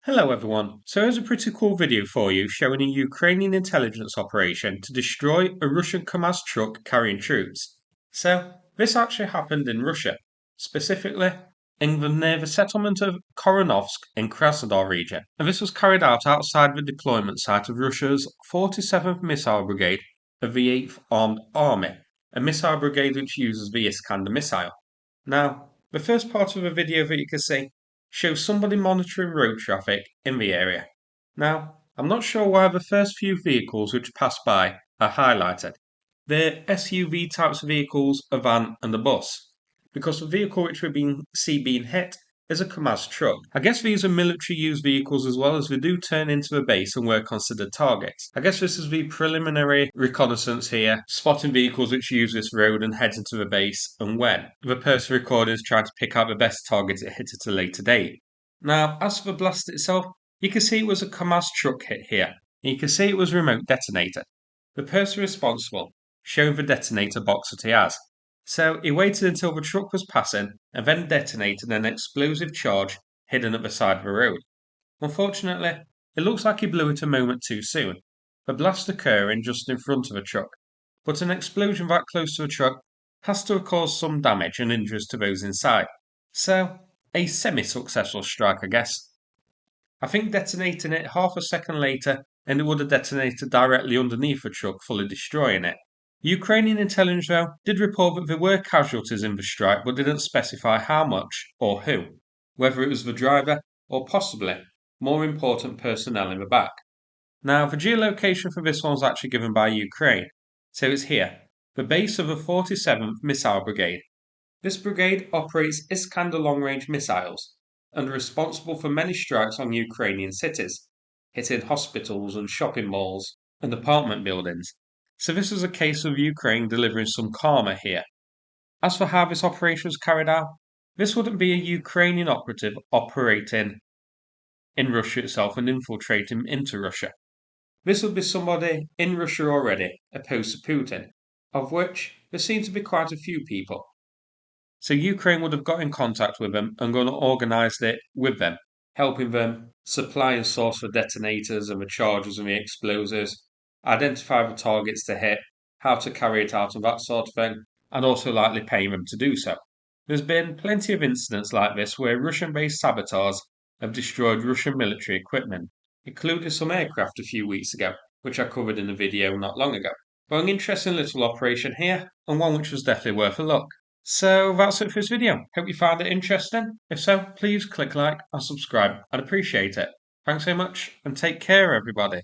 Hello everyone, so here's a pretty cool video for you showing a Ukrainian intelligence operation to destroy a Russian Kamaz truck carrying troops. So, this actually happened in Russia, specifically near the settlement of Korenovsk in Krasnodar region, and this was carried out outside the deployment site of Russia's 47th Missile Brigade of the 8th Armed Army, a missile brigade which uses the Iskander missile. Now, the first part of the video that you can see shows somebody monitoring road traffic in the area. Now, I'm not sure why the first few vehicles which pass by are highlighted. They're SUV types of vehicles, a van and a bus, because the vehicle which we see being hit is a Kamaz truck. I guess these are military used vehicles as well, as they do turn into a base and were considered targets. I guess this is the preliminary reconnaissance here, spotting vehicles which use this road and head into the base, and when the person recording is trying to pick out the best targets it hit at a later date. Now, as for the blast itself, you can see it was a Kamaz truck hit here, and you can see it was a remote detonator. The person responsible showing the detonator box that he has. So he waited until the truck was passing and then detonated an explosive charge hidden at the side of the road. Unfortunately, it looks like he blew it a moment too soon, the blast occurring just in front of the truck. But an explosion that close to the truck has to have caused some damage and injuries to those inside. So, a semi-successful strike, I guess. I think detonating it half a second later and it would have detonated directly underneath the truck, fully destroying it. Ukrainian intelligence, though, did report that there were casualties in the strike but didn't specify how much or who, whether it was the driver or possibly more important personnel in the back. Now, the geolocation for this one was actually given by Ukraine, so it's here, the base of the 47th Missile Brigade. This brigade operates Iskander long-range missiles and are responsible for many strikes on Ukrainian cities, hitting hospitals and shopping malls and apartment buildings. So this was a case of Ukraine delivering some karma here. As for how this operation was carried out, this wouldn't be a Ukrainian operative operating in Russia itself and infiltrating into Russia. This would be somebody in Russia already opposed to Putin, of which there seem to be quite a few people. So Ukraine would have got in contact with them and gone and organised it with them, helping them supply and source the detonators and the charges and the explosives, identify the targets to hit, how to carry it out and that sort of thing, and also likely paying them to do so. There's been plenty of incidents like this where Russian-based saboteurs have destroyed Russian military equipment, including some aircraft a few weeks ago, which I covered in a video not long ago. But an interesting little operation here, and one which was definitely worth a look. So that's it for this video. Hope you found it interesting. If so, please click like and subscribe. I'd appreciate it. Thanks so much and take care everybody.